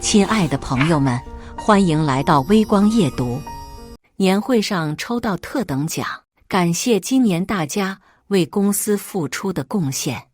亲爱的朋友们，欢迎来到微光夜读。年会上抽到特等奖，感谢今年大家为公司付出的贡献。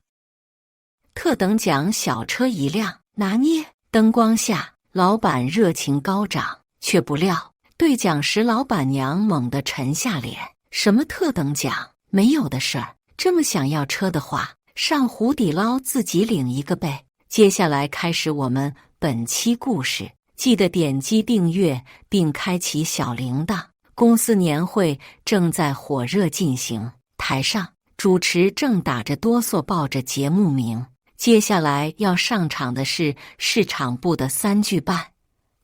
特等奖小车一辆，拿捏灯光下，老板热情高涨，却不料兑奖时老板娘猛地沉下脸。什么特等奖？没有的事儿。这么想要车的话，上湖底捞自己领一个呗。接下来开始我们本期故事，记得点击订阅并开启小铃铛。公司年会正在火热进行，台上主持正打着哆嗦报着节目名。接下来要上场的是市场部的3句半。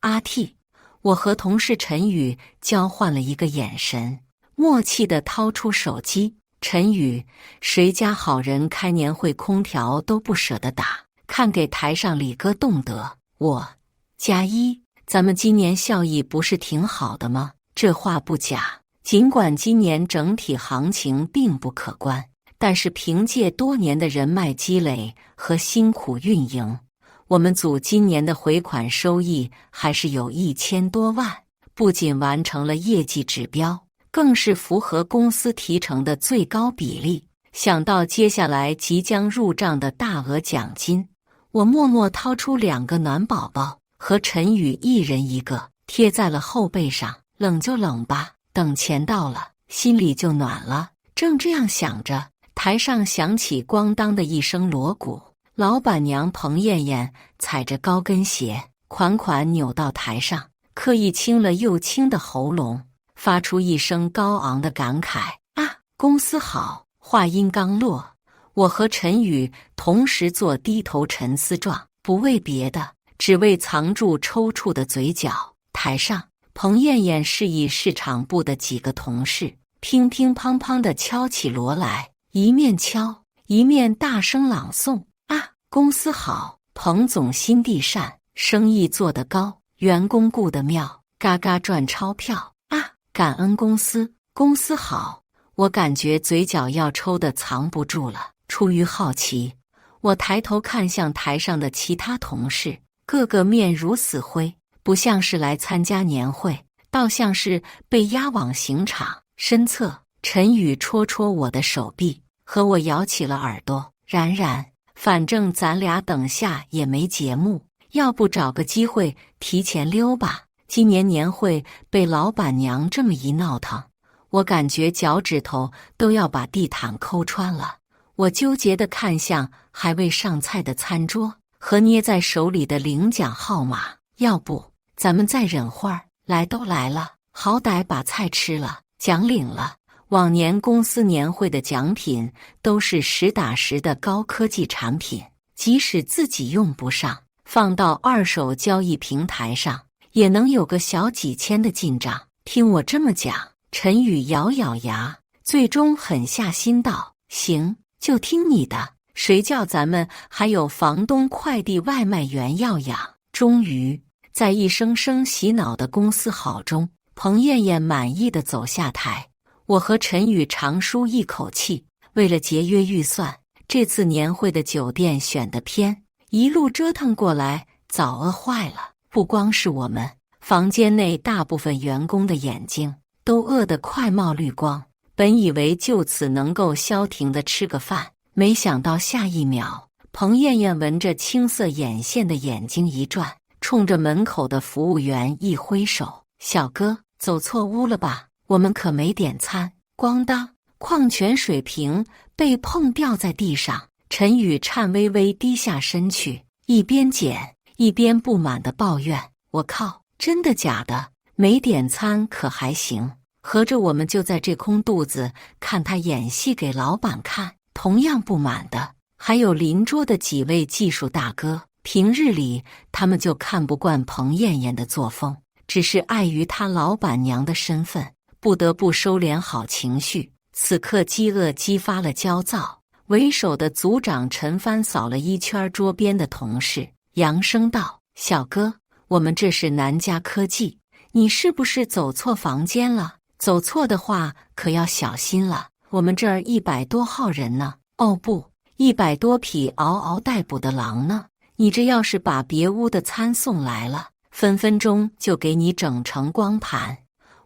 阿 T， 我和同事陈宇交换了一个眼神，默契地掏出手机。陈宇，谁家好人开年会空调都不舍得打，看给台上李哥冻得。我加1，咱们今年效益不是挺好的吗？这话不假，尽管今年整体行情并不可观，但是凭借多年的人脉积累和辛苦运营，我们组今年的回款收益还是有1000多万，不仅完成了业绩指标，更是符合公司提成的最高比例。想到接下来即将入账的大额奖金，我默默掏出2个暖宝宝，和陈宇一人一个，贴在了后背上。冷就冷吧，等钱到了，心里就暖了。正这样想着，台上响起咣当的一声锣鼓，老板娘彭艳艳踩着高跟鞋，款款扭到台上，刻意清了又清的喉咙，发出一声高昂的感慨：啊，公司好！话音刚落，我和陈宇同时做低头沉思状，不为别的，只为藏住抽搐的嘴角。台上，彭艳艳示意市场部的几个同事乒乒乓乓地敲起锣来，一面敲一面大声朗诵：啊，公司好，彭总心地善，生意做得高，员工顾得妙，嘎嘎赚钞票啊！感恩公司，公司好！我感觉嘴角要抽得藏不住了。出于好奇，我抬头看向台上的其他同事，个个面如死灰，不像是来参加年会，倒像是被押往刑场。身侧，陈宇戳戳我的手臂，和我摇起了耳朵：冉冉，反正咱俩等下也没节目，要不找个机会提前溜吧。今年年会被老板娘这么一闹腾，我感觉脚趾头都要把地毯抠穿了。我纠结地看向还未上菜的餐桌和捏在手里的领奖号码，要不咱们再忍会儿？来都来了，好歹把菜吃了，奖领了。往年公司年会的奖品都是实打实的高科技产品，即使自己用不上，放到二手交易平台上也能有个小几千的进账。听我这么讲，陈宇咬咬牙，最终狠下心道：行，就听你的，谁叫咱们还有房东、快递、外卖员要养。终于在一声声洗脑的公司好中，彭艳艳满意地走下台。我和陈宇长舒一口气，为了节约预算，这次年会的酒店选得偏，一路折腾过来，早饿坏了。不光是我们，房间内大部分员工的眼睛都饿得快冒绿光。本以为就此能够消停地吃个饭，没想到下一秒，彭艳艳闻着青色眼线的眼睛一转，冲着门口的服务员一挥手：小哥，走错屋了吧？我们可没点餐。咣当，矿泉水瓶被碰掉在地上，陈宇颤巍巍低下身去，一边捡一边不满地抱怨：我靠，真的假的？没点餐可还行，合着我们就在这空肚子看他演戏给老板看。同样不满的还有邻桌的几位技术大哥，平日里他们就看不惯彭艳艳的作风，只是碍于她老板娘的身份，不得不收敛好情绪。此刻饥饿激发了焦躁，为首的组长陈帆扫了一圈桌边的同事，扬声道：小哥，我们这是南家科技，你是不是走错房间了？走错的话可要小心了，我们这儿100多号人呢。哦不，100多匹嗷嗷待哺的狼呢。你这要是把别屋的餐送来了，分分钟就给你整成光盘。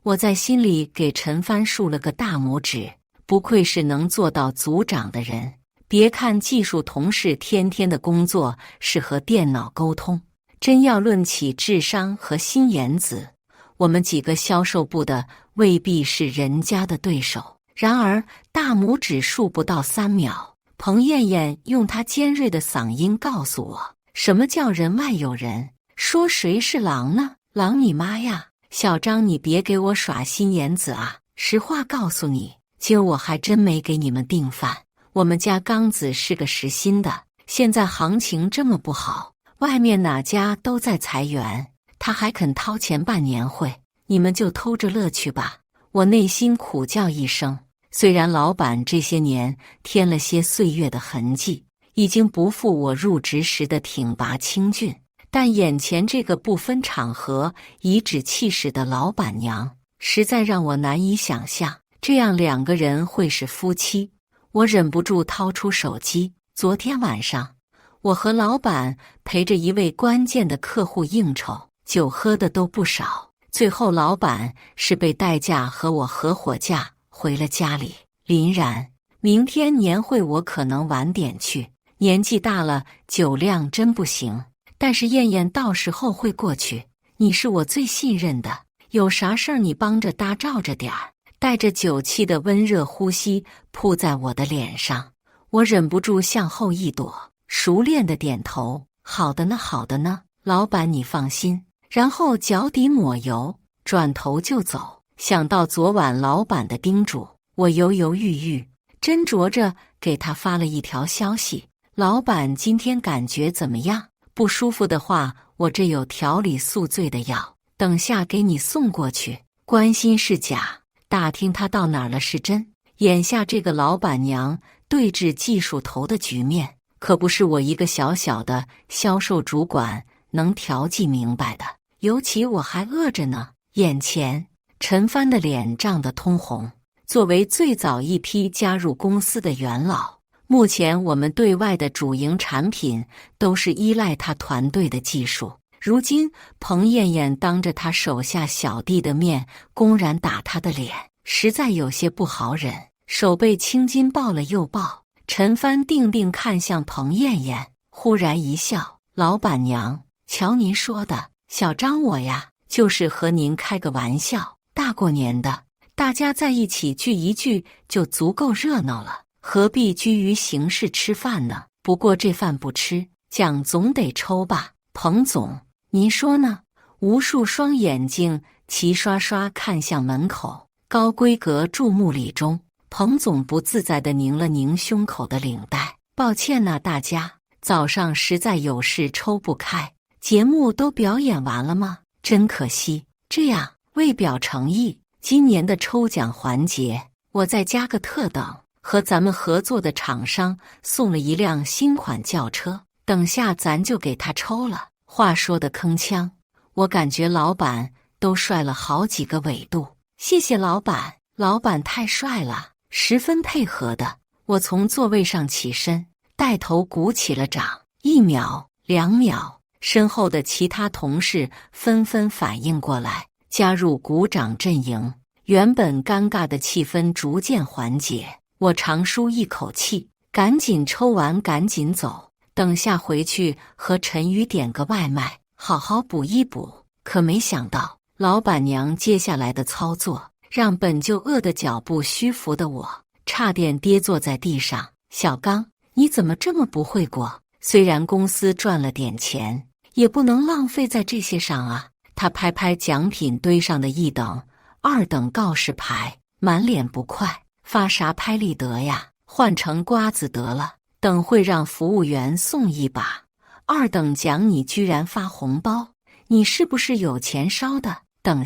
我在心里给陈帆竖了个大拇指，不愧是能做到组长的人。别看技术同事天天的工作是和电脑沟通，真要论起智商和心眼子，我们几个销售部的未必是人家的对手。然而大拇指竖不到3秒，彭艳艳用她尖锐的嗓音告诉我，什么叫人外有人，说谁是狼呢？狼你妈呀！小张，你别给我耍心眼子啊！实话告诉你，今儿我还真没给你们订饭。我们家刚子是个实心的，现在行情这么不好，外面哪家都在裁员，他还肯掏钱办年会，你们就偷着乐去吧。我内心苦叫一声，虽然老板这些年添了些岁月的痕迹，已经不复我入职时的挺拔清俊，但眼前这个不分场合颐指气使的老板娘，实在让我难以想象，这样2个人会是夫妻。我忍不住掏出手机，昨天晚上，我和老板陪着一位关键的客户应酬，酒喝的都不少。最后老板是被代驾和我合伙驾回了家里。林然，明天年会我可能晚点去，年纪大了酒量真不行，但是燕燕到时候会过去，你是我最信任的，有啥事儿你帮着搭照着点儿。带着酒气的温热呼吸扑在我的脸上，我忍不住向后一躲，熟练的点头，好的呢，好的呢，老板你放心。然后脚底抹油，转头就走。想到昨晚老板的叮嘱，我犹犹豫豫，斟酌着给他发了一条消息，老板今天感觉怎么样？不舒服的话，我这有调理宿醉的药，等下给你送过去。关心是假，打听他到哪儿了是真。眼下这个老板娘对峙技术头的局面，可不是我一个小小的销售主管能调剂明白的。尤其我还饿着呢。眼前陈帆的脸涨得通红，作为最早一批加入公司的元老，目前我们对外的主营产品都是依赖他团队的技术。如今彭艳艳当着他手下小弟的面公然打他的脸，实在有些不好忍，手被青筋抱了又抱。陈帆定定看向彭艳艳，忽然一笑：“老板娘，瞧您说的，小张我呀，就是和您开个玩笑。大过年的，大家在一起聚一聚就足够热闹了，何必拘于形式吃饭呢？不过这饭不吃，奖总得抽吧。彭总，您说呢？”无数双眼睛齐刷刷看向门口，高规格注目礼中，彭总不自在地拧了拧胸口的领带：“抱歉呐，大家，早上实在有事抽不开。节目都表演完了吗？真可惜。这样，为表诚意，今年的抽奖环节，我再加个特等，和咱们合作的厂商送了一辆新款轿车，等下咱就给他抽了。”话说的铿锵，我感觉老板都帅了好几个纬度。谢谢老板，老板太帅了，十分配合的。我从座位上起身，带头鼓起了掌。1秒、2秒，身后的其他同事纷纷反应过来，加入鼓掌阵营。原本尴尬的气氛逐渐缓解，我长舒一口气，赶紧抽完赶紧走，等下回去和陈宇点个外卖，好好补一补。可没想到老板娘接下来的操作，让本就饿得脚步虚浮的我差点跌坐在地上。小刚，你怎么这么不会过？虽然公司赚了点钱，也不能浪费在这些上啊。他拍拍奖品堆上的1等、2等告示牌，满脸不快：“发啥拍立得呀？换成瓜子得了，等会让服务员送一把。2等奖你居然发红包，你是不是有钱烧的？等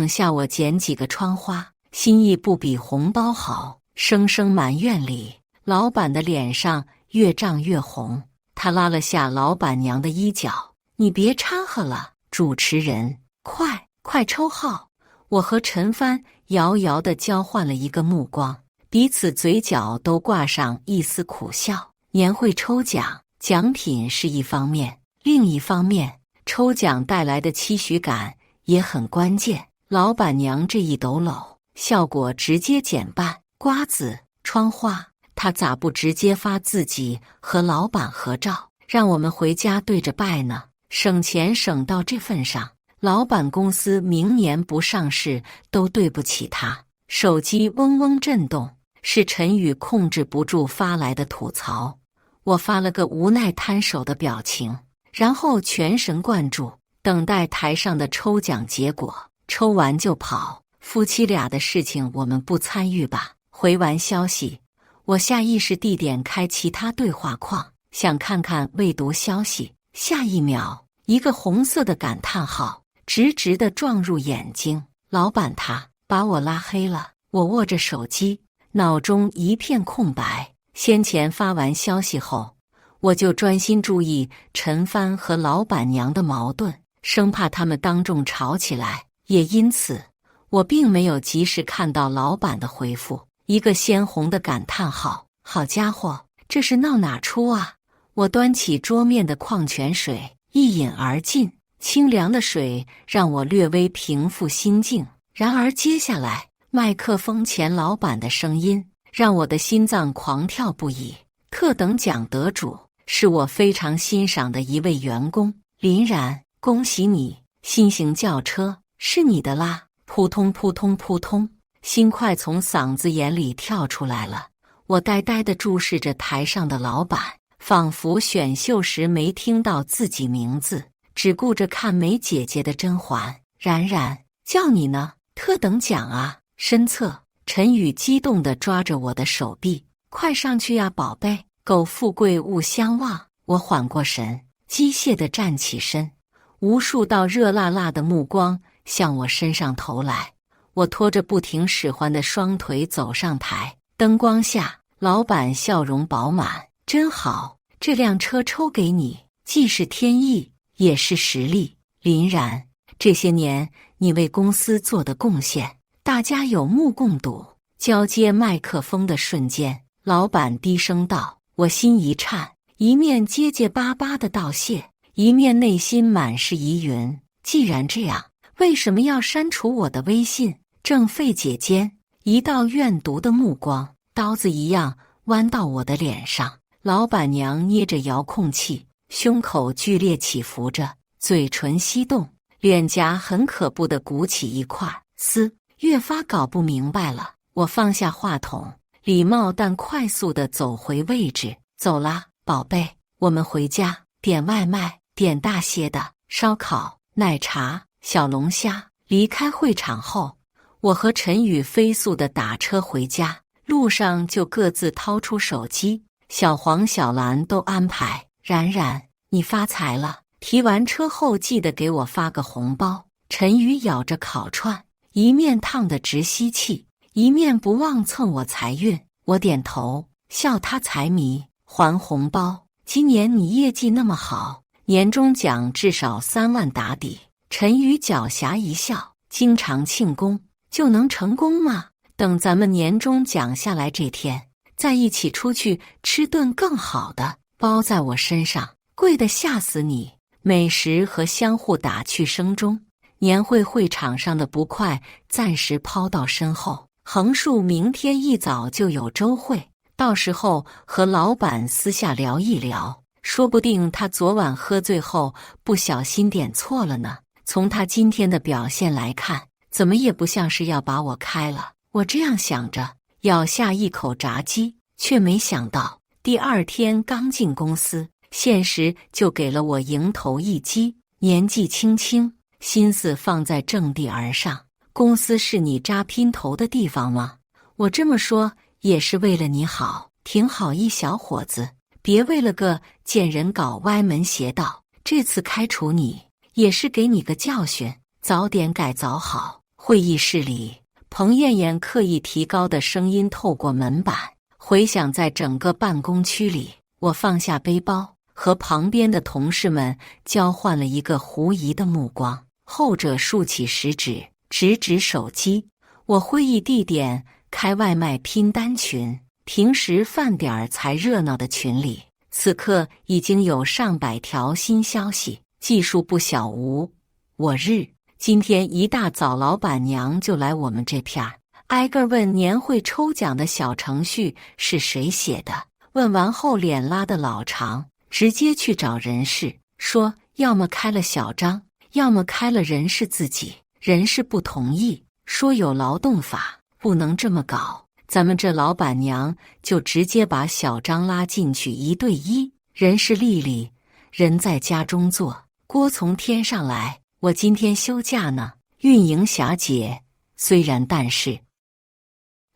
下我剪几个窗花，心意不比红包好。”声声埋怨里，老板的脸上越涨越红。他拉了下老板娘的衣角：“你别掺和了，主持人，快抽号！”我和陈帆遥遥地交换了一个目光，彼此嘴角都挂上一丝苦笑。年会抽奖，奖品是一方面，另一方面，抽奖带来的期许感也很关键。老板娘这一抖搂，效果直接减半。瓜子、窗花，她咋不直接发自己和老板合照，让我们回家对着拜呢？省钱省到这份上，老板公司明年不上市都对不起他。手机嗡嗡震动，是陈宇控制不住发来的吐槽。我发了个无奈摊手的表情，然后全神贯注等待台上的抽奖结果。抽完就跑，夫妻俩的事情我们不参与吧。回完消息，我下意识地点开其他对话框，想看看未读消息。下一秒，一个红色的感叹号直直地撞入眼睛。老板他把我拉黑了。我握着手机，脑中一片空白。先前发完消息后，我就专心注意陈帆和老板娘的矛盾，生怕他们当众吵起来。也因此，我并没有及时看到老板的回复，一个鲜红的感叹号。好家伙，这是闹哪出啊？我端起桌面的矿泉水，一饮而尽，清凉的水让我略微平复心境。然而接下来，麦克风前老板的声音让我的心脏狂跳不已。特等奖得主是我非常欣赏的一位员工林然，恭喜你，新型轿车是你的啦！扑通扑通扑通，心快从嗓子眼里跳出来了。我呆呆地注视着台上的老板，仿佛选秀时没听到自己名字，只顾着看梅姐姐的甄嬛。然然，叫你呢，特等奖啊！身侧，陈宇激动地抓着我的手臂，快上去呀，宝贝！苟富贵勿相忘。我缓过神，机械地站起身，无数道热辣辣的目光向我身上投来。我拖着不停使唤的双腿走上台，灯光下，老板笑容饱满。真好，这辆车抽给你，既是天意，也是实力。林然，这些年你为公司做的贡献，大家有目共睹。交接麦克风的瞬间，老板低声道。我心一颤，一面结结巴巴的道谢，一面内心满是疑云。既然这样，为什么要删除我的微信？正费解间，一道怨毒的目光刀子一样剜到我的脸上。老板娘捏着遥控器，胸口剧烈起伏着，嘴唇翕动，脸颊很可怖地鼓起一块丝，越发搞不明白了。我放下话筒，礼貌但快速地走回位置。走啦，宝贝，我们回家。点外卖，点大些的，烧烤、奶茶、小龙虾。离开会场后，我和陈宇飞速地打车回家，路上就各自掏出手机，小黄、小蓝都安排。然然，你发财了，提完车后记得给我发个红包。陈宇咬着烤串，一面烫得直吸气，一面不忘蹭我财运。我点头，笑他财迷。还红包，今年你业绩那么好，年终奖至少3万打底。陈宇狡黠一笑，经常庆功就能成功吗？等咱们年终奖下来这天，再一起出去吃顿更好的，包在我身上，贵得吓死你。美食和相互打趣声中，年会会场上的不快暂时抛到身后。横竖明天一早就有周会，到时候和老板私下聊一聊，说不定他昨晚喝醉后不小心点错了呢。从他今天的表现来看，怎么也不像是要把我开了。我这样想着，咬下一口炸鸡，却没想到第二天刚进公司，现实就给了我迎头一击。年纪轻轻，心思放在正地儿上，公司是你扎姘头的地方吗？我这么说也是为了你好，挺好一小伙子，别为了个贱人搞歪门邪道。这次开除你，也是给你个教训，早点改早好。会议室里，彭艳艳刻意提高的声音透过门板，回响在整个办公区里。我放下背包，和旁边的同事们交换了一个狐疑的目光，后者竖起食指，直指手机。我会议地点开外卖拼单群，平时饭点儿才热闹的群里，此刻已经有上百条新消息，技术不小无。我日，今天一大早老板娘就来我们这片儿，挨个问年会抽奖的小程序是谁写的。问完后脸拉得老长，直接去找人事，说要么开了小张，要么开了人事自己。人事不同意，说有劳动法，不能这么搞。咱们这老板娘就直接把小张拉进去1对1。人事丽丽，人在家中坐，锅从天上来。我今天休假呢。运营霞姐，虽然但是，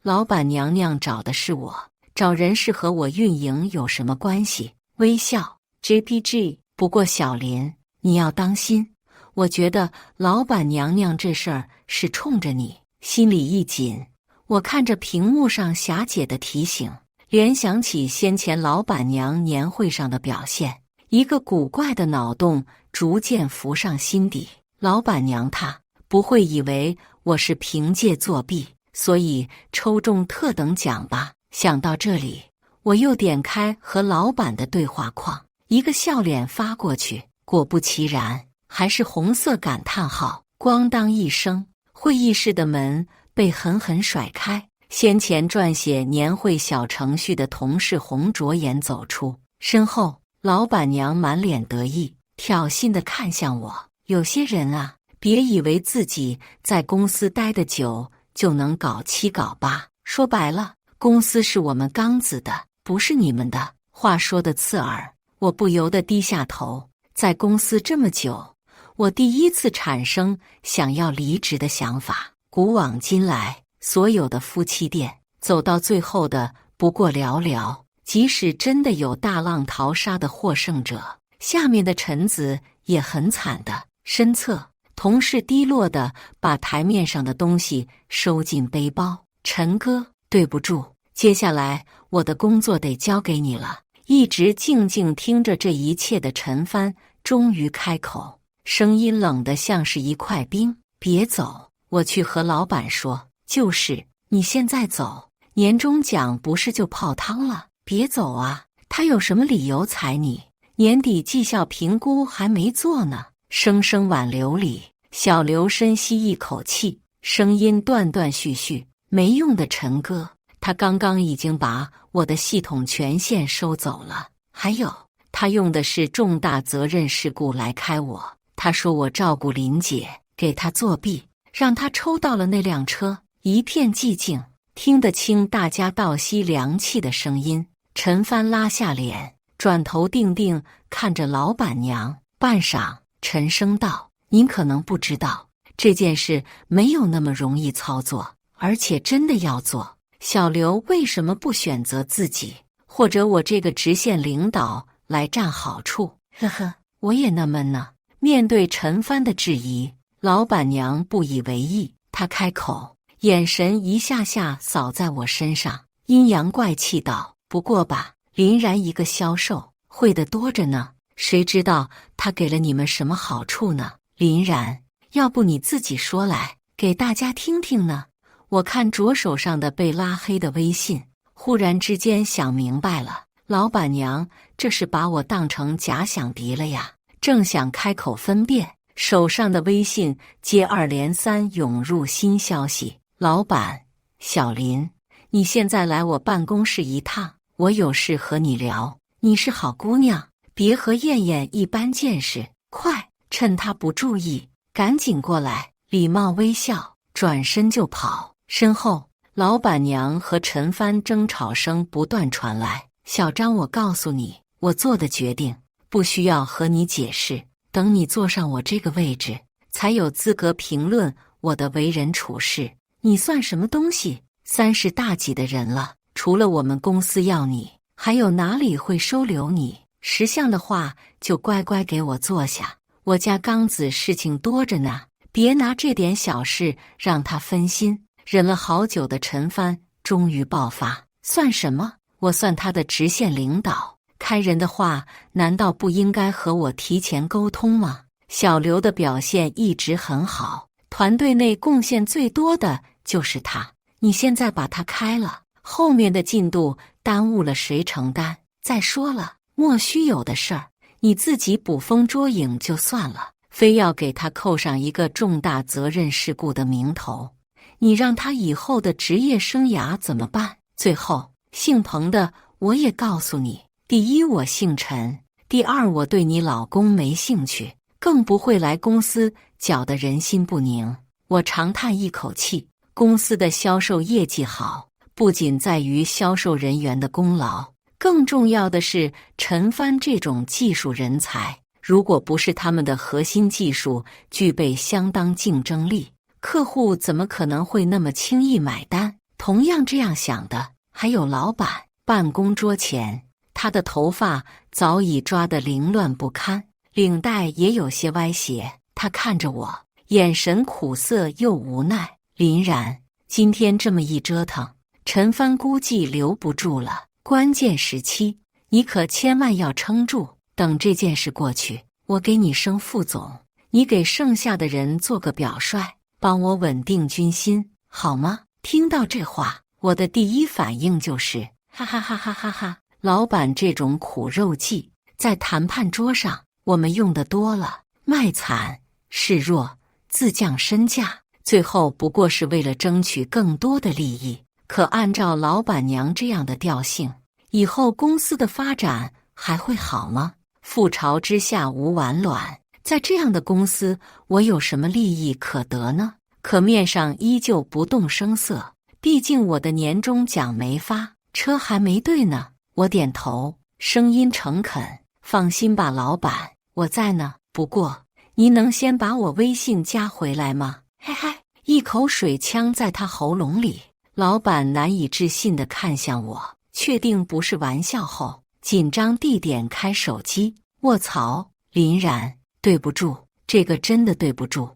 老板娘娘找的是我，找人事和我运营有什么关系？微笑 JPG。不过小林，你要当心，我觉得老板娘娘这事儿是冲着你。心里一紧，我看着屏幕上霞姐的提醒，联想起先前老板娘年会上的表现，一个古怪的脑洞逐渐浮上心底。老板娘她不会以为我是凭借作弊，所以抽中特等奖吧？想到这里，我又点开和老板的对话框，一个笑脸发过去，果不其然，还是红色感叹号。咣当一声，会议室的门被狠狠甩开，先前撰写年会小程序的同事洪卓言走出，身后老板娘满脸得意，挑衅地看向我。有些人啊，别以为自己在公司待得久就能搞7搞8，说白了，公司是我们刚子的，不是你们的。话说的刺耳，我不由得低下头。在公司这么久，我第一次产生想要离职的想法。古往今来，所有的夫妻店走到最后的不过寥寥，即使真的有大浪淘沙的获胜者，下面的臣子也很惨的。身侧同事低落地把台面上的东西收进背包。陈哥，对不住，接下来我的工作得交给你了。一直静静听着这一切的陈帆终于开口，声音冷得像是一块冰。别走，我去和老板说。就是，你现在走，年终奖不是就泡汤了？别走啊，他有什么理由裁你？年底绩效评估还没做呢。声声挽留里，小刘深吸一口气，声音断断续续。没用的陈哥，他刚刚已经把我的系统权限收走了，还有他用的是重大责任事故来开我。他说我照顾林姐，给他作弊，让他抽到了那辆车。一片寂静，听得清大家倒吸凉气的声音。陈帆拉下脸，转头定定看着老板娘，半晌沉声道：您可能不知道，这件事没有那么容易操作，而且真的要做，小刘为什么不选择自己或者我这个直线领导来占好处？呵呵，我也纳闷呢。面对陈帆的质疑，老板娘不以为意，她开口，眼神一下下扫在我身上，阴阳怪气道：不过吧，林然一个销售，会的多着呢，谁知道他给了你们什么好处呢？林然，要不你自己说来，给大家听听呢？我看着手上的被拉黑的微信，忽然之间想明白了，老板娘这是把我当成假想敌了呀。正想开口分辨，手上的微信接二连三涌入新消息。老板，小林，你现在来我办公室一趟，我有事和你聊。你是好姑娘，别和燕燕一般见识，快，趁她不注意，赶紧过来。礼貌微笑，转身就跑。身后，老板娘和陈帆争吵声不断传来。小张，我告诉你，我做的决定不需要和你解释，等你坐上我这个位置，才有资格评论我的为人处事。你算什么东西？30大几的人了，除了我们公司要你，还有哪里会收留你？识相的话就乖乖给我坐下，我家刚子事情多着呢，别拿这点小事让他分心。忍了好久的陈帆终于爆发，算什么？我算他的直线领导，开人的话难道不应该和我提前沟通吗？小刘的表现一直很好，团队内贡献最多的就是他，你现在把他开了，后面的进度耽误了谁承担？再说了，莫须有的事儿，你自己捕风捉影就算了，非要给他扣上一个重大责任事故的名头，你让他以后的职业生涯怎么办？最后，姓彭的我也告诉你，第一，我姓陈；第二，我对你老公没兴趣，更不会来公司搅得人心不宁。我长叹一口气，公司的销售业绩好，不仅在于销售人员的功劳，更重要的是陈帆这种技术人才，如果不是他们的核心技术具备相当竞争力，客户怎么可能会那么轻易买单？同样这样想的还有老板。办公桌前，他的头发早已抓得凌乱不堪，领带也有些歪斜。他看着我，眼神苦涩又无奈。林然，今天这么一折腾，陈帆估计留不住了。关键时期，你可千万要撑住。等这件事过去，我给你升副总，你给剩下的人做个表率，帮我稳定军心，好吗？听到这话，我的第一反应就是哈哈哈哈哈哈！老板这种苦肉计，在谈判桌上我们用的多了，卖惨、示弱、自降身价，最后不过是为了争取更多的利益。可按照老板娘这样的调性，以后公司的发展还会好吗？覆巢之下无完卵，在这样的公司，我有什么利益可得呢？可面上依旧不动声色，毕竟我的年终奖没发，车还没对呢。我点头，声音诚恳：“放心吧，老板，我在呢。不过，您能先把我微信加回来吗？”嘿嘿，一口水呛在他喉咙里。老板难以置信地看向我，确定不是玩笑后，紧张地点开手机。卧槽，林然，对不住，这个真的对不住。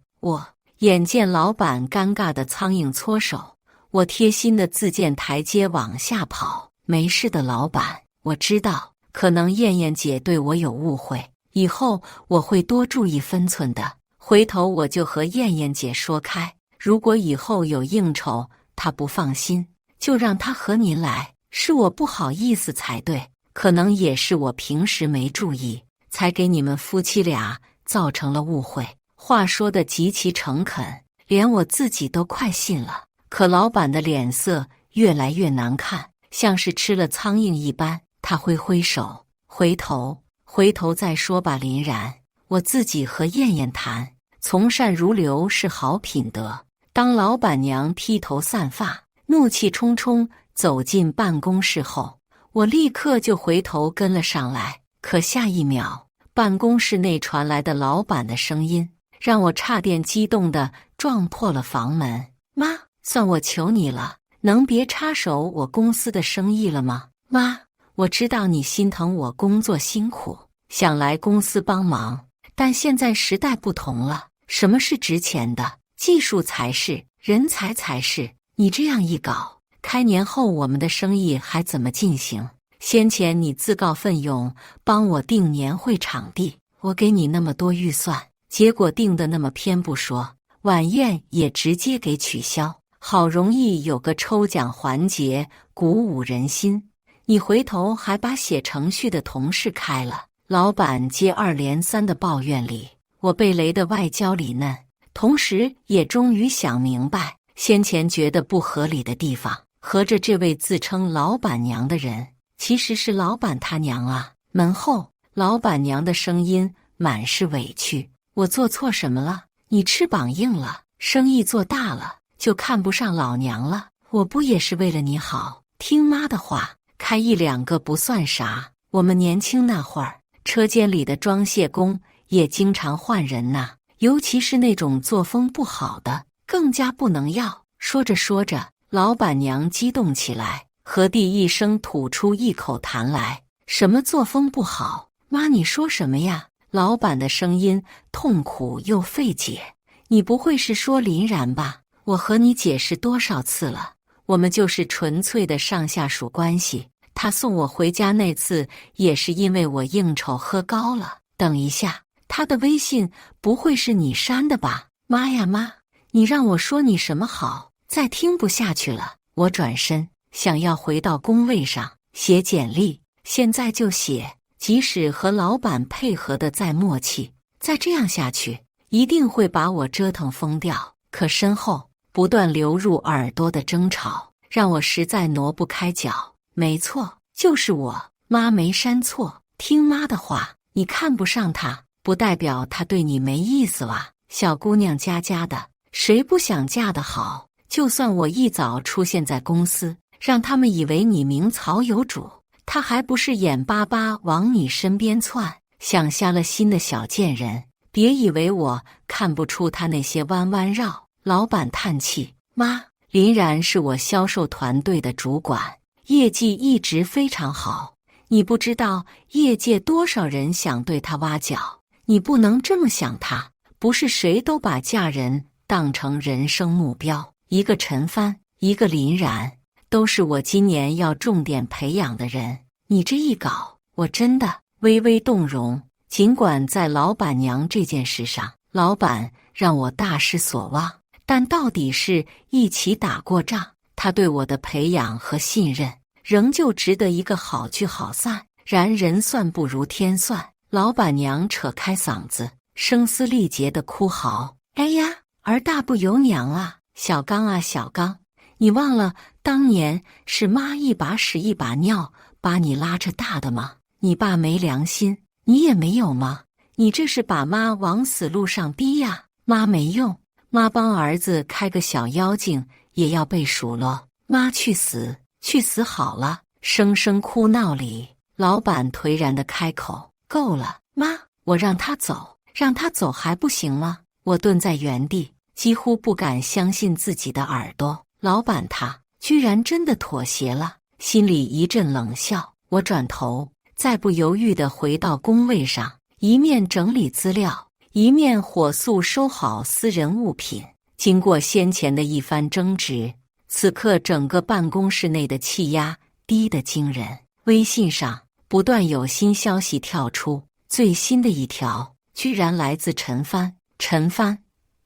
眼见老板尴尬的苍蝇搓手，我贴心的自荐台阶往下跑。没事的，老板，我知道，可能燕燕姐对我有误会，以后我会多注意分寸的。回头我就和燕燕姐说开，如果以后有应酬，她不放心，就让她和您来。是我不好意思才对，可能也是我平时没注意，才给你们夫妻俩造成了误会。话说得极其诚恳，连我自己都快信了。可老板的脸色越来越难看，像是吃了苍蝇一般。他挥挥手，回头再说吧，林然，我自己和燕燕谈。从善如流是好品德。当老板娘披头散发、怒气冲冲走进办公室后，我立刻就回头跟了上来。可下一秒，办公室内传来的老板的声音，让我差点激动地撞破了房门。妈，算我求你了，能别插手我公司的生意了吗？妈，我知道你心疼我工作辛苦，想来公司帮忙，但现在时代不同了，什么是值钱的？技术才是，人才才是。你这样一搞，开年后我们的生意还怎么进行？先前你自告奋勇帮我订年会场地，我给你那么多预算，结果定的那么偏不说，晚宴也直接给取消。好容易有个抽奖环节鼓舞人心，你回头还把写程序的同事开了。老板接二连三的抱怨里，我被雷的外焦里嫩，同时也终于想明白先前觉得不合理的地方。合着这位自称老板娘的人其实是老板他娘啊！门后，老板娘的声音满是委屈：“我做错什么了？你翅膀硬了，生意做大了，就看不上老娘了？我不也是为了你好？听妈的话，开一两个不算啥。我们年轻那会儿，车间里的装卸工也经常换人呐，尤其是那种作风不好的，更加不能要。”说着说着，老板娘激动起来，和地一声吐出一口痰来：“什么作风不好？妈，你说什么呀？”老板的声音痛苦又费解：“你不会是说林然吧？我和你解释多少次了，我们就是纯粹的上下属关系。他送我回家那次也是因为我应酬喝高了。等一下，他的微信不会是你删的吧？妈呀妈，你让我说你什么好？再听不下去了。”我转身想要回到工位上写简历，现在就写，即使和老板配合的再默契，再这样下去，一定会把我折腾疯掉。可身后不断流入耳朵的争吵，让我实在挪不开脚。没错，就是我，妈没删错，听妈的话。你看不上她，不代表她对你没意思啦。小姑娘家家的，谁不想嫁得好？就算我一早出现在公司，让他们以为你名草有主，他还不是眼巴巴往你身边窜，想瞎了心的小贱人。别以为我看不出他那些弯弯绕。老板叹气，妈，林然是我销售团队的主管，业绩一直非常好。你不知道业界多少人想对他挖角，你不能这么想他。不是谁都把嫁人当成人生目标，一个陈帆，一个林然，都是我今年要重点培养的人。你这一搞，我真的微微动容。尽管在老板娘这件事上，老板让我大失所望，但到底是一起打过仗，他对我的培养和信任，仍旧值得一个好聚好散。然人算不如天算，老板娘扯开嗓子，声嘶力竭地哭嚎：“哎呀，儿大不由娘啊！小刚啊，小刚，你忘了当年是妈一把屎一把尿把你拉扯大的吗？你爸没良心，你也没有吗？你这是把妈往死路上逼呀！妈没用，妈帮儿子开个小妖精也要被数落。妈去死，去死好了！”声声哭闹里，老板颓然地开口：“够了，妈，我让他走，让他走还不行吗？”我蹲在原地，几乎不敢相信自己的耳朵。老板他居然真的妥协了，心里一阵冷笑。我转头，再不犹豫地回到工位上，一面整理资料，一面火速收好私人物品。经过先前的一番争执，此刻整个办公室内的气压低得惊人。微信上不断有新消息跳出，最新的一条居然来自陈帆。陈帆，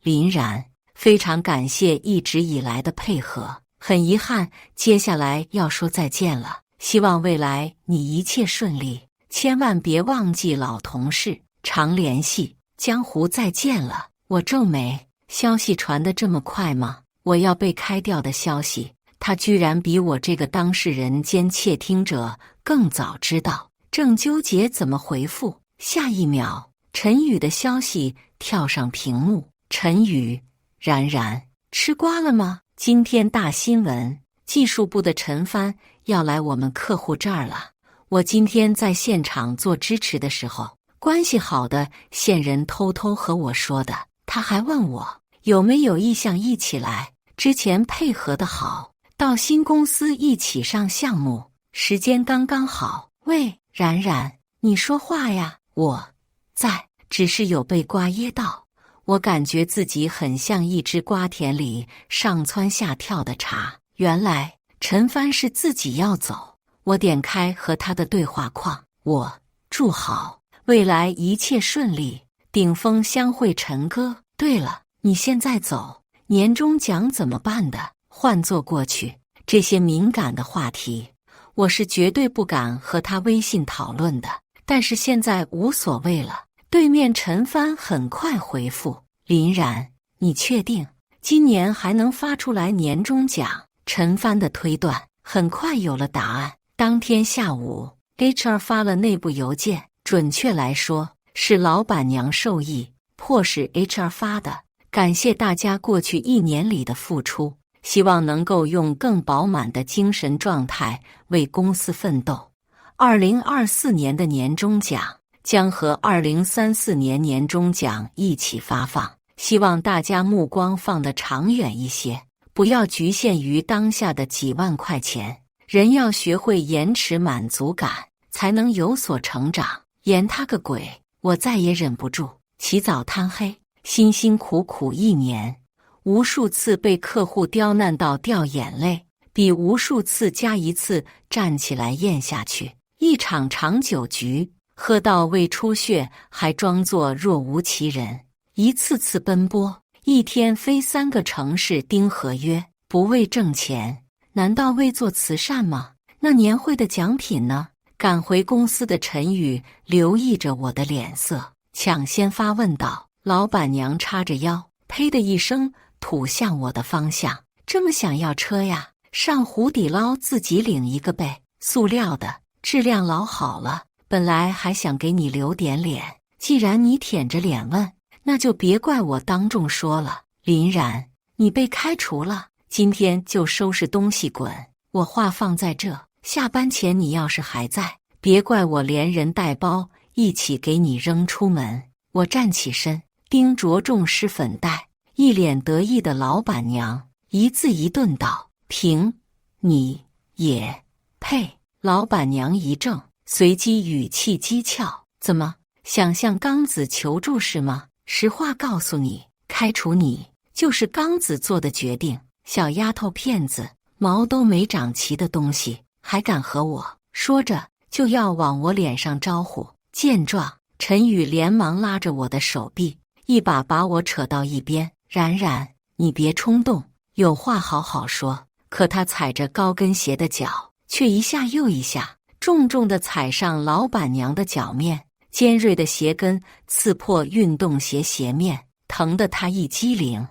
林然，非常感谢一直以来的配合，很遗憾接下来要说再见了，希望未来你一切顺利，千万别忘记老同事，常联系，江湖再见了。我皱眉，消息传得这么快吗？我要被开掉的消息，他居然比我这个当事人兼窃听者更早知道，正纠结怎么回复，下一秒陈宇的消息跳上屏幕。陈宇，然然，吃瓜了吗？今天大新闻，技术部的陈帆要来我们客户这儿了。我今天在现场做支持的时候，关系好的线人偷偷和我说的，他还问我有没有意向一起来，之前配合的好，到新公司一起上项目，时间刚刚好。喂，然然，你说话呀。我在，只是有被瓜噎到。我感觉自己很像一只瓜田里上蹿下跳的茶。原来陈帆是自己要走。我点开和他的对话框，我祝好，未来一切顺利，顶峰相会，陈哥。对了，你现在走，年终奖怎么办的？换做过去，这些敏感的话题，我是绝对不敢和他微信讨论的。但是现在无所谓了。对面陈帆很快回复：林然，你确定今年还能发出来年终奖？陈帆的推断很快有了答案。当天下午 HR 发了内部邮件，准确来说是老板娘授意，迫使 HR 发的，感谢大家过去1年里的付出，希望能够用更饱满的精神状态为公司奋斗。2024年的年终奖将和2034年年终奖一起发放，希望大家目光放得长远一些，不要局限于当下的几万块钱。人要学会延迟满足感，才能有所成长。延他个鬼！我再也忍不住，起早贪黑，辛辛苦苦1年，无数次被客户刁难到掉眼泪，比无数次加一次站起来咽下去。一场长酒局，喝到胃出血还装作若无其人，一次次奔波，一天飞3个城市盯合约，不为挣钱，难道为做慈善吗？那年会的奖品呢？赶回公司的陈宇留意着我的脸色，抢先发问道：“老板娘叉着腰，呸的一声吐向我的方向。这么想要车呀？上湖底捞自己领一个呗，塑料的，质量老好了。本来还想给你留点脸，既然你舔着脸问，那就别怪我当众说了。林然，你被开除了，今天就收拾东西滚。我话放在这，下班前你要是还在，别怪我连人带包一起给你扔出门。”我站起身，叮着重施粉黛、一脸得意的老板娘，一字一顿道：“凭你也配？”老板娘一怔，随即语气讥诮：“怎么想向刚子求助是吗？实话告诉你，开除你就是刚子做的决定。小丫头片子，毛都没长齐的东西，还敢和我？”说着就要往我脸上招呼。见状，陈宇连忙拉着我的手臂，一把把我扯到一边：“冉冉，你别冲动，有话好好说。”可他踩着高跟鞋的脚，却一下又一下，重重地踩上老板娘的脚面，尖锐的鞋跟刺破运动鞋鞋面，疼得他一激灵。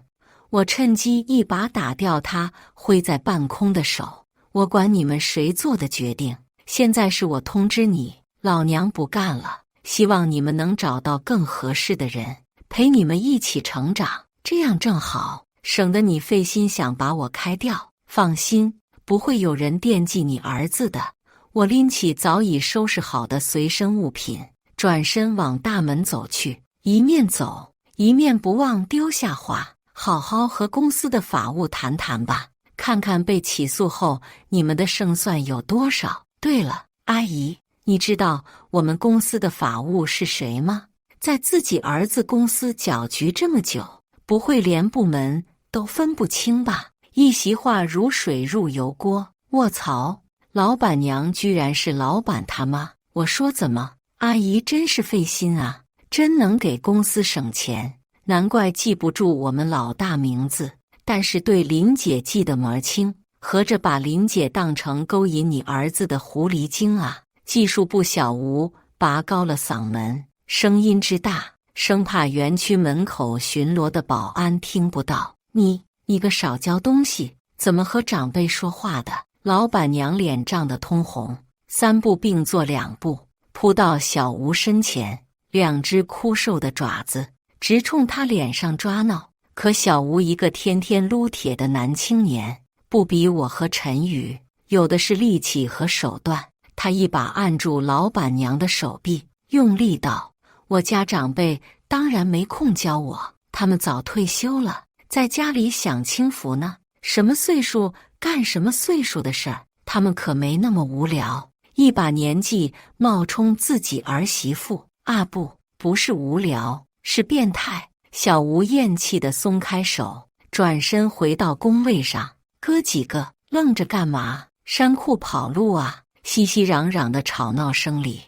我趁机一把打掉他挥在半空的手：“我管你们谁做的决定，现在是我通知你，老娘不干了。希望你们能找到更合适的人，陪你们一起成长，这样正好，省得你费心想把我开掉。放心，不会有人惦记你儿子的。”我拎起早已收拾好的随身物品，转身往大门走去，一面走一面不忘丢下话：“好好和公司的法务谈谈吧，看看被起诉后你们的胜算有多少。对了，阿姨，你知道我们公司的法务是谁吗？在自己儿子公司搅局这么久，不会连部门都分不清吧？”一席话如水入油锅。卧槽，老板娘居然是老板他妈！我说怎么，阿姨真是费心啊，真能给公司省钱，难怪记不住我们老大名字，但是对林姐记得门儿清，合着把林姐当成勾引你儿子的狐狸精啊！技术部小吴拔高了嗓门，声音之大，生怕园区门口巡逻的保安听不到。你个少教东西，怎么和长辈说话的？老板娘脸涨得通红，三步并作两步，扑到小吴身前，两只枯瘦的爪子直冲他脸上抓挠。可小吴一个天天撸铁的男青年，不比我和陈宇，有的是力气和手段。他一把按住老板娘的手臂，用力道：“我家长辈当然没空教我，他们早退休了，在家里享清福呢，什么岁数干什么岁数的事儿，他们可没那么无聊。”一把年纪冒充自己儿媳妇啊，不是无聊，是变态。小吴厌气地松开手，转身回到工位上。哥几个愣着干嘛？衫裤跑路啊！熙熙攘攘的吵闹声里，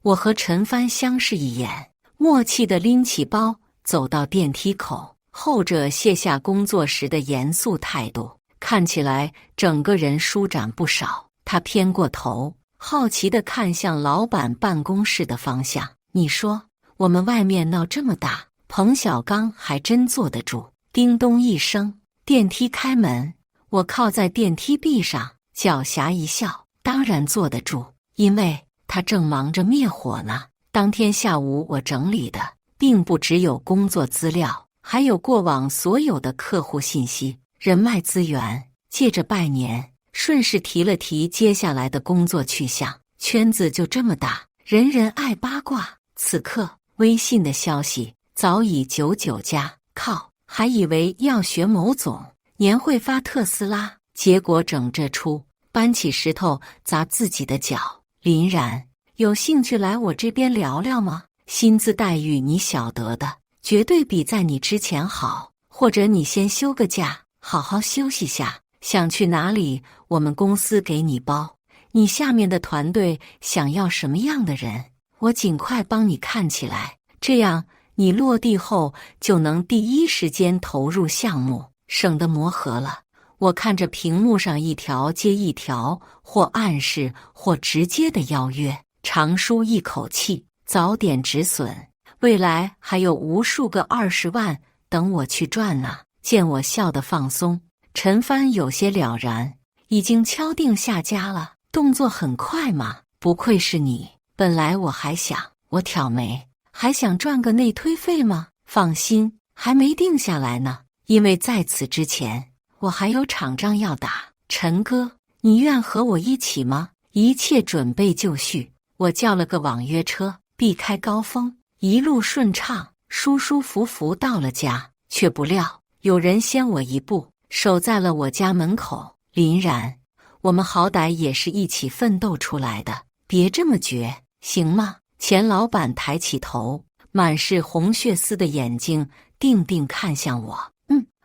我和陈帆相视一眼，默契地拎起包走到电梯口。后者卸下工作时的严肃态度，看起来整个人舒展不少。他偏过头，好奇地看向老板办公室的方向。你说我们外面闹这么大，彭小刚还真坐得住。叮咚一声，电梯开门，我靠在电梯壁上，狡黠一笑，当然坐得住，因为他正忙着灭火呢。当天下午我整理的并不只有工作资料，还有过往所有的客户信息、人脉资源。借着拜年，顺势提了提接下来的工作去向。圈子就这么大，人人爱八卦。此刻微信的消息早已99加，靠，还以为要学某总年会发特斯拉，结果整这出，搬起石头砸自己的脚。林然，有兴趣来我这边聊聊吗？薪资待遇你晓得的，绝对比在你之前好。或者你先休个假，好好休息下，想去哪里我们公司给你包。你下面的团队想要什么样的人，我尽快帮你看起来，这样你落地后就能第一时间投入项目，省得磨合了。我看着屏幕上一条接一条，或暗示或直接的邀约，长舒一口气，早点止损，未来还有无数个20万等我去赚呢。见我笑得放松，陈帆有些了然，已经敲定下家了，动作很快嘛。不愧是你，本来我还想，我挑眉，还想赚个内推费吗？放心，还没定下来呢，因为在此之前，我还有场仗要打。陈哥，你愿和我一起吗？一切准备就绪，我叫了个网约车，避开高峰，一路顺畅，舒舒服服到了家。却不料有人先我一步，守在了我家门口。林然，我们好歹也是一起奋斗出来的，别这么绝，行吗？钱老板抬起头，满是红血丝的眼睛定定看向我，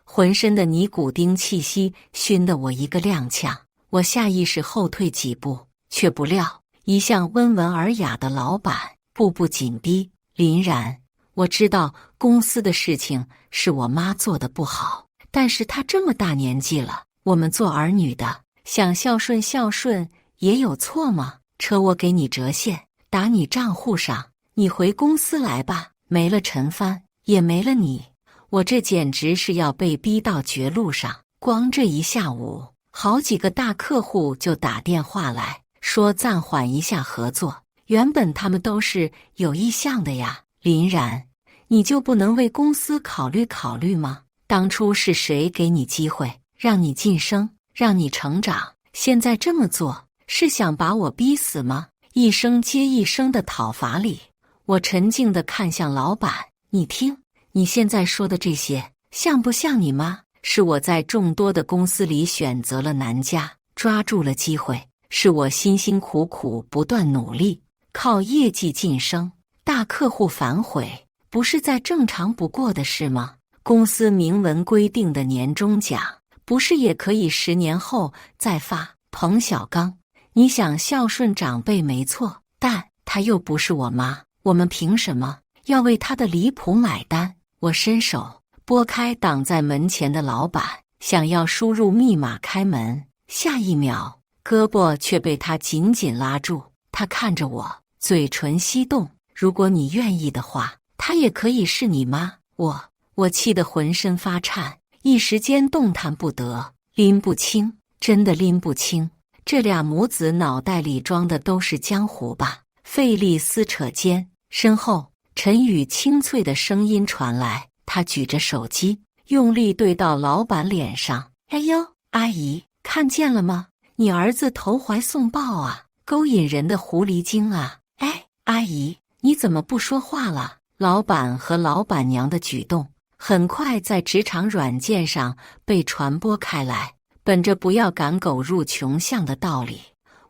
浑身的尼古丁气息熏得我一个踉跄。我下意识后退几步，却不料一向温文尔雅的老板步步紧逼。林然，我知道公司的事情是我妈做得不好，但是她这么大年纪了，我们做儿女的想孝顺孝顺也有错吗？车我给你折现，打你账户上，你回公司来吧。没了陈帆，也没了你，我这简直是要被逼到绝路上。光这一下午，好几个大客户就打电话来说暂缓一下合作，原本他们都是有意向的呀。林然，你就不能为公司考虑考虑吗？当初是谁给你机会，让你晋升，让你成长？现在这么做，是想把我逼死吗？一声接一声的讨伐里，我沉静地看向老板，你听，你现在说的这些，像不像你妈？是我在众多的公司里选择了南家，抓住了机会，是我辛辛苦苦不断努力，靠业绩晋升，大客户反悔，不是再正常不过的事吗？公司明文规定的年终奖，不是也可以10年后再发？彭小刚，你想孝顺长辈没错，但她又不是我妈，我们凭什么要为她的离谱买单？我伸手拨开挡在门前的老板，想要输入密码开门，下一秒胳膊却被他紧紧拉住。他看着我，嘴唇翕动，如果你愿意的话，她也可以是你妈。我气得浑身发颤，一时间动弹不得，拎不清，真的拎不清。这俩母子脑袋里装的都是江湖吧？费力撕扯间，身后陈宇清脆的声音传来，他举着手机，用力对到老板脸上。哎呦，阿姨，看见了吗？你儿子投怀送抱啊，勾引人的狐狸精啊！哎，阿姨，你怎么不说话了？老板和老板娘的举动很快在职场软件上被传播开来。本着不要赶狗入穷巷的道理，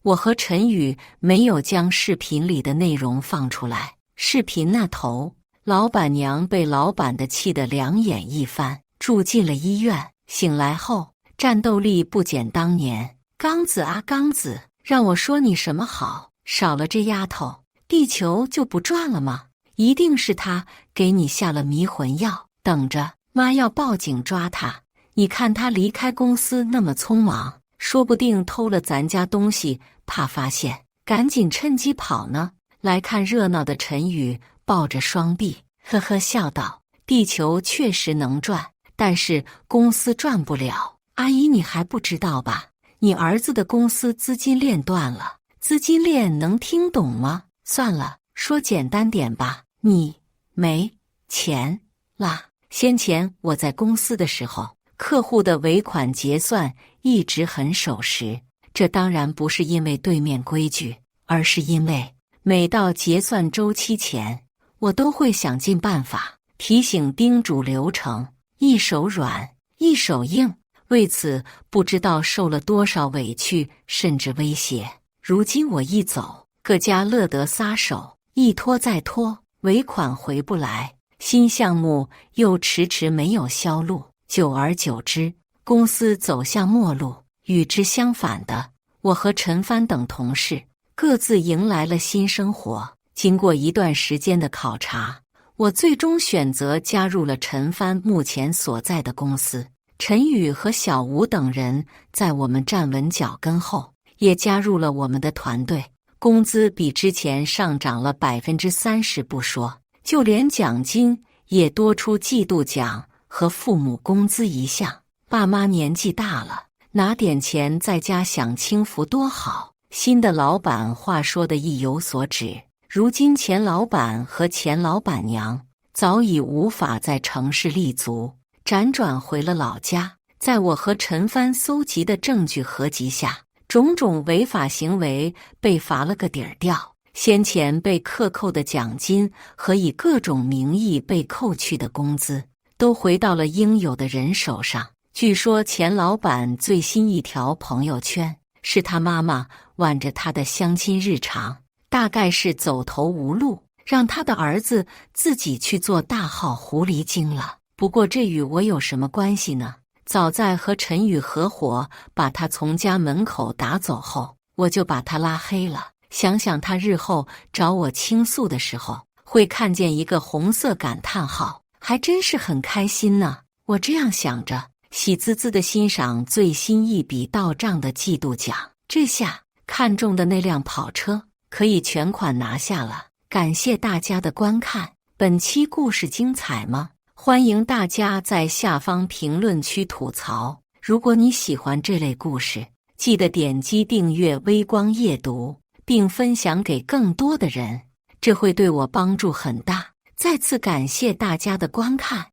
我和陈宇没有将视频里的内容放出来。视频那头，老板娘被老板的气得两眼一翻，住进了医院。醒来后，战斗力不减当年。刚子啊刚子，让我说你什么好？少了这丫头，地球就不转了吗？一定是她给你下了迷魂药，等着，妈要报警抓她。你看他离开公司那么匆忙，说不定偷了咱家东西，怕发现，赶紧趁机跑呢。来看热闹的陈宇抱着双臂，呵呵笑道：“地球确实能转，但是公司转不了。阿姨，你还不知道吧？你儿子的公司资金链断了，资金链能听懂吗？算了，说简单点吧，你没钱啦。先前我在公司的时候，客户的尾款结算一直很守时，这当然不是因为对面规矩，而是因为每到结算周期前，我都会想尽办法提醒叮嘱流程，一手软一手硬，为此不知道受了多少委屈甚至威胁。如今我一走，各家乐得撒手，一拖再拖，尾款回不来，新项目又迟迟没有销路，久而久之，公司走向末路。与之相反的，我和陈帆等同事各自迎来了新生活。经过一段时间的考察，我最终选择加入了陈帆目前所在的公司。陈宇和小吴等人在我们站稳脚跟后，也加入了我们的团队。工资比之前上涨了30%不说，就连奖金也多出季度奖和父母工资一项。爸妈年纪大了，拿点钱在家享清福多好。新的老板话说的意有所指，如今前老板和前老板娘早已无法在城市立足，辗转回了老家。在我和陈帆搜集的证据合集下，种种违法行为被罚了个底儿掉，先前被克扣的奖金和以各种名义被扣去的工资，都回到了应有的人手上。据说钱老板最新一条朋友圈是他妈妈挽着他的相亲日常，大概是走投无路，让他的儿子自己去做大号狐狸精了。不过这与我有什么关系呢？早在和陈宇合伙把他从家门口打走后，我就把他拉黑了。想想他日后找我倾诉的时候，会看见一个红色感叹号，还真是很开心呢。我这样想着，喜滋滋地欣赏最新一笔到账的季度奖。这下看中的那辆跑车可以全款拿下了。感谢大家的观看，本期故事精彩吗？欢迎大家在下方评论区吐槽。如果你喜欢这类故事，记得点击订阅微光夜读，并分享给更多的人，这会对我帮助很大。再次感谢大家的观看。